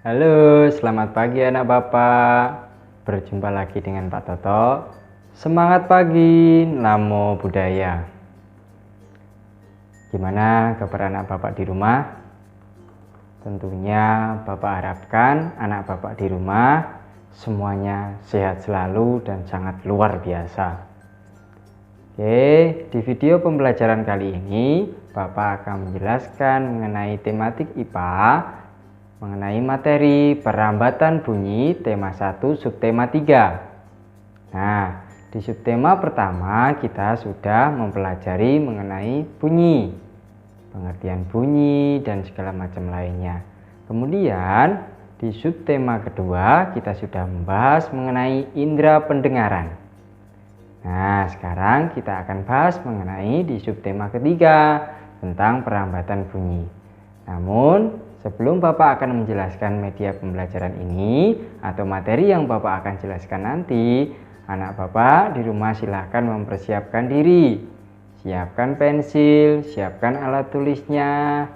Halo, selamat pagi anak Bapak. Berjumpa lagi dengan Pak Toto. Semangat pagi, namo buddhaya. Gimana kabar anak Bapak di rumah? Tentunya Bapak harapkan anak Bapak di rumah semuanya sehat selalu dan sangat luar biasa. Oke, di video pembelajaran kali ini Bapak akan menjelaskan mengenai tematik IPA, mengenai materi perambatan bunyi tema 1 subtema 3. Nah, di subtema pertama kita sudah mempelajari mengenai bunyi, pengertian bunyi dan segala macam lainnya. Kemudian di subtema kedua kita sudah membahas mengenai indera pendengaran. Nah, sekarang kita akan bahas mengenai di subtema ketiga tentang perambatan bunyi. Namun sebelum Bapak akan menjelaskan media pembelajaran ini atau materi yang Bapak akan jelaskan nanti, anak Bapak di rumah silahkan mempersiapkan diri. Siapkan pensil, siapkan alat tulisnya.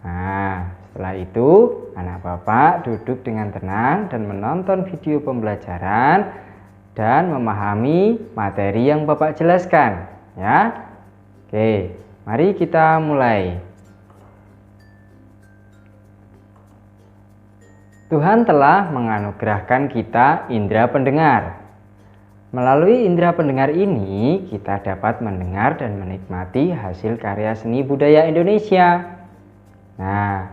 Nah, setelah itu anak Bapak duduk dengan tenang dan menonton video pembelajaran dan memahami materi yang Bapak jelaskan, ya. Oke, mari kita mulai. Tuhan telah menganugerahkan kita indera pendengar. Melalui indera pendengar ini, kita dapat mendengar dan menikmati hasil karya seni budaya Indonesia. Nah,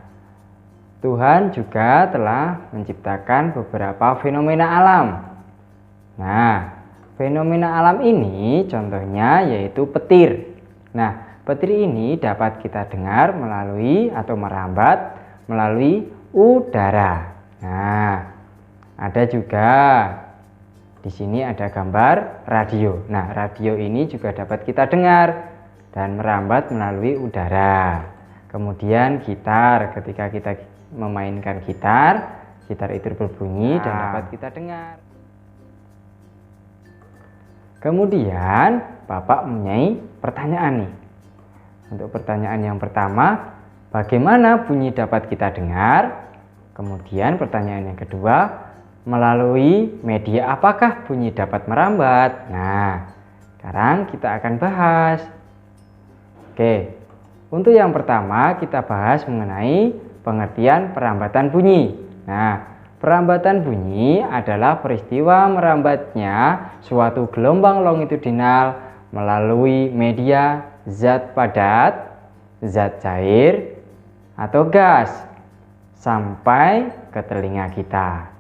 Tuhan juga telah menciptakan beberapa fenomena alam. Nah, fenomena alam ini contohnya yaitu petir. Nah, petir ini dapat kita dengar melalui atau merambat melalui udara. Nah, ada juga di sini ada gambar radio. Nah, radio ini juga dapat kita dengar dan merambat melalui udara. Kemudian gitar, ketika kita memainkan gitar, gitar itu berbunyi dan dapat kita dengar. Kemudian Bapak mempunyai pertanyaan nih. Untuk pertanyaan yang pertama, bagaimana bunyi dapat kita dengar? Kemudian pertanyaan yang kedua, melalui media apakah bunyi dapat merambat? Nah, sekarang kita akan bahas. Oke, untuk yang pertama kita bahas mengenai pengertian perambatan bunyi. Nah, perambatan bunyi adalah peristiwa merambatnya suatu gelombang longitudinal melalui media zat padat, zat cair, atau gas sampai ke telinga kita.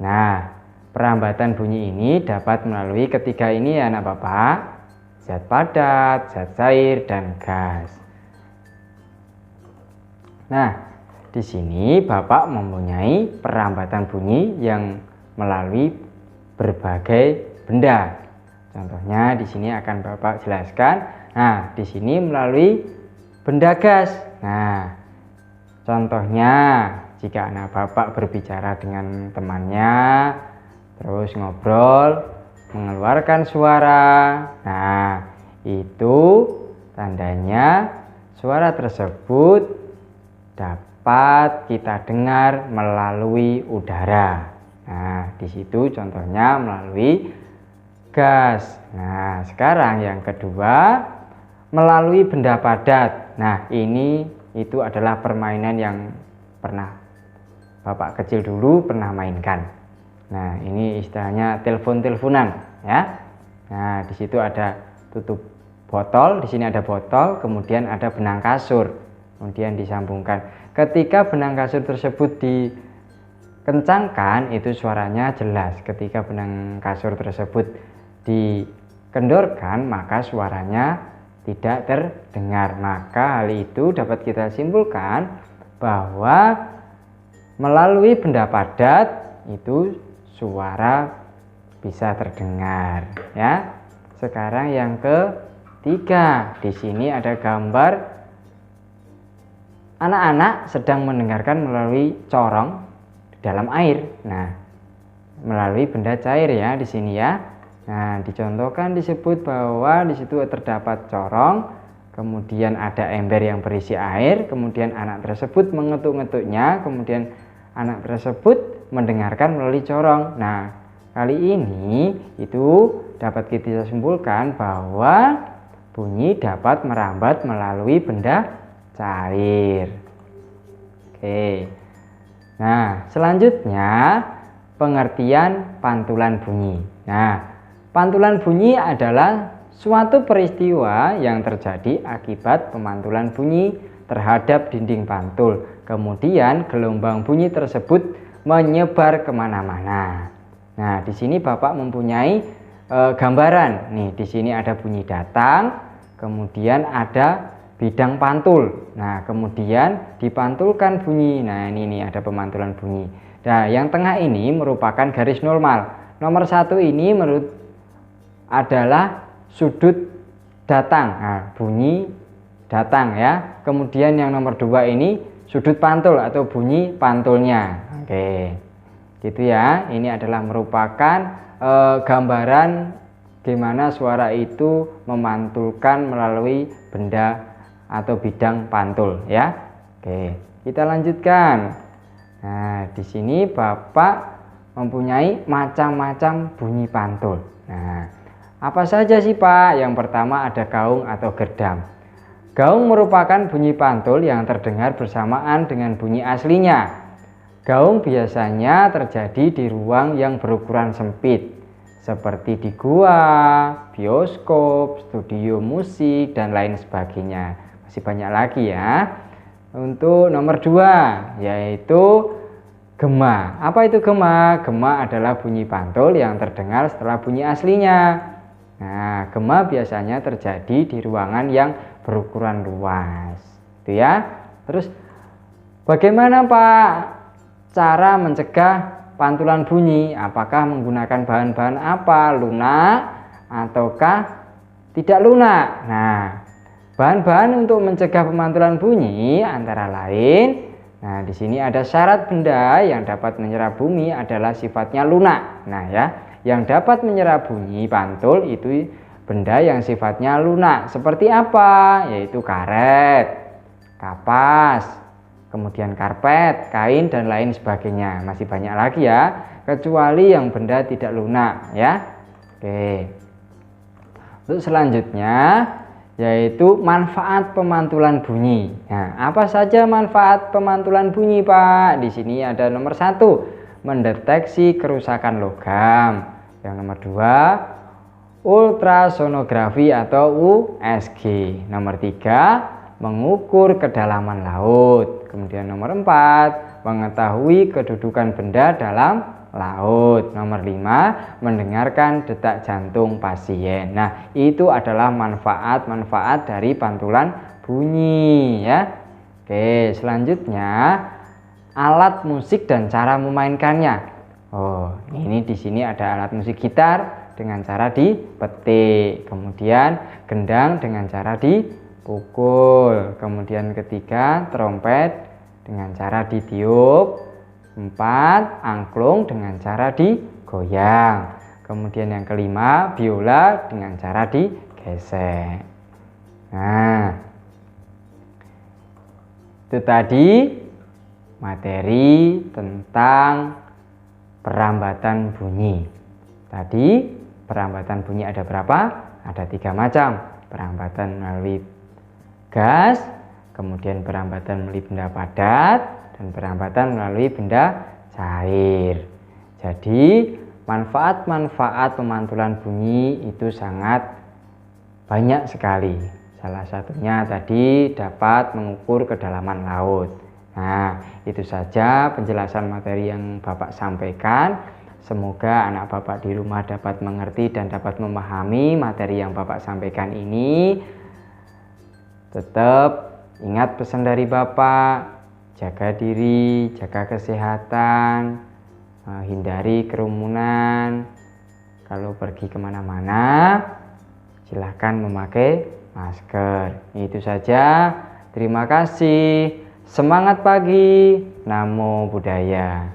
Nah, perambatan bunyi ini dapat melalui ketiga ini ya anak Bapak, zat padat, zat cair, dan gas. Nah, di sini Bapak mempunyai perambatan bunyi yang melalui berbagai benda. Contohnya di sini akan Bapak jelaskan. Nah, di sini melalui benda gas. Nah, contohnya jika anak Bapak berbicara dengan temannya, terus ngobrol, mengeluarkan suara. Nah, itu tandanya suara tersebut dapat kita dengar melalui udara. Nah, di situ contohnya melalui gas. Nah, sekarang yang kedua, melalui benda padat. Nah, itu adalah permainan yang pernah Bapak kecil dulu pernah mainkan. Nah, ini istilahnya telepon-teleponan, ya. Nah, di situ ada tutup botol, di sini ada botol, kemudian ada benang kasur. Kemudian disambungkan. Ketika benang kasur tersebut dikencangkan, itu suaranya jelas. Ketika benang kasur tersebut dikendorkan, maka suaranya tidak terdengar. Maka hal itu dapat kita simpulkan bahwa melalui benda padat itu suara bisa terdengar, ya. Sekarang yang ketiga, di sini ada gambar anak-anak sedang mendengarkan melalui corong di dalam air. Nah, melalui benda cair ya di sini ya. Nah, dicontohkan disebut bahwa di situ terdapat corong, kemudian ada ember yang berisi air, kemudian anak tersebut mengetuk-ngetuknya, kemudian anak tersebut mendengarkan melalui corong. Nah, kali ini itu dapat kita simpulkan bahwa bunyi dapat merambat melalui benda cair. Oke. Nah, selanjutnya pengertian pantulan bunyi. Nah, pantulan bunyi adalah suatu peristiwa yang terjadi akibat pemantulan bunyi terhadap dinding pantul. Kemudian gelombang bunyi tersebut menyebar kemana-mana. Nah, di sini Bapak mempunyai gambaran. Nih, di sini ada bunyi datang, kemudian ada bidang pantul. Nah, kemudian dipantulkan bunyi. Nah, ini ada pemantulan bunyi. Nah, yang tengah ini merupakan garis normal. Nomor 1 ini adalah sudut datang. Nah, bunyi datang ya. Kemudian yang nomor 2 ini sudut pantul atau bunyi pantulnya. Oke. Gitu ya. Ini adalah merupakan gambaran gimana suara itu memantulkan melalui benda atau bidang pantul ya. Oke, kita lanjutkan. Nah, di sini Bapak mempunyai macam-macam bunyi pantul. Nah, apa saja sih Pak? Yang pertama ada gaung atau gerdam. Gaung merupakan bunyi pantul yang terdengar bersamaan dengan bunyi aslinya. Gaung biasanya terjadi di ruang yang berukuran sempit, seperti di gua, bioskop, studio musik, dan lain sebagainya. Masih banyak lagi ya. Untuk nomor 2 yaitu gema. Apa itu gema? Gema adalah bunyi pantul yang terdengar setelah bunyi aslinya. Nah, gema biasanya terjadi di ruangan yang berukuran luas. Itu ya. Terus bagaimana Pak cara mencegah pantulan bunyi? Apakah menggunakan bahan-bahan apa? Lunak ataukah tidak lunak? Nah, bahan-bahan untuk mencegah pemantulan bunyi antara lain, nah di sini ada syarat benda yang dapat menyerap bunyi adalah sifatnya lunak. Nah ya, yang dapat menyerap bunyi pantul itu benda yang sifatnya lunak. Seperti apa? Yaitu karet, kapas, kemudian karpet, kain, dan lain sebagainya. Masih banyak lagi ya, kecuali yang benda tidak lunak ya. Oke. Untuk selanjutnya yaitu manfaat pemantulan bunyi. Nah, apa saja manfaat pemantulan bunyi Pak? Di sini ada nomor 1, mendeteksi kerusakan logam. Yang nomor 2, ultrasonografi atau USG. Nomor 3, mengukur kedalaman laut. Kemudian nomor 4, mengetahui kedudukan benda dalam laut. Nomor 5, mendengarkan detak jantung pasien. Nah, itu adalah manfaat-manfaat dari pantulan bunyi ya. Oke, selanjutnya alat musik dan cara memainkannya. Oh, ini di sini ada alat musik gitar dengan cara dipetik, kemudian gendang dengan cara dipukul, kemudian ketiga trompet dengan cara ditiup, 4, angklung dengan cara digoyang. Kemudian yang kelima, biola dengan cara digesek. Nah, itu tadi materi tentang perambatan bunyi. Tadi perambatan bunyi ada berapa? Ada 3 macam. Perambatan melalui gas, kemudian perambatan melalui benda padat, dan perambatan melalui benda cair. Jadi manfaat-manfaat pemantulan bunyi itu sangat banyak sekali. Salah satunya tadi dapat mengukur kedalaman laut. Nah, itu saja penjelasan materi yang Bapak sampaikan. Semoga anak Bapak di rumah dapat mengerti dan dapat memahami materi yang Bapak sampaikan ini. Tetap ingat pesan dari Bapak, jaga diri, jaga kesehatan, hindari kerumunan. Kalau pergi kemana-mana, silahkan memakai masker. Itu saja. Terima kasih. Semangat pagi. Namo Buddhaya.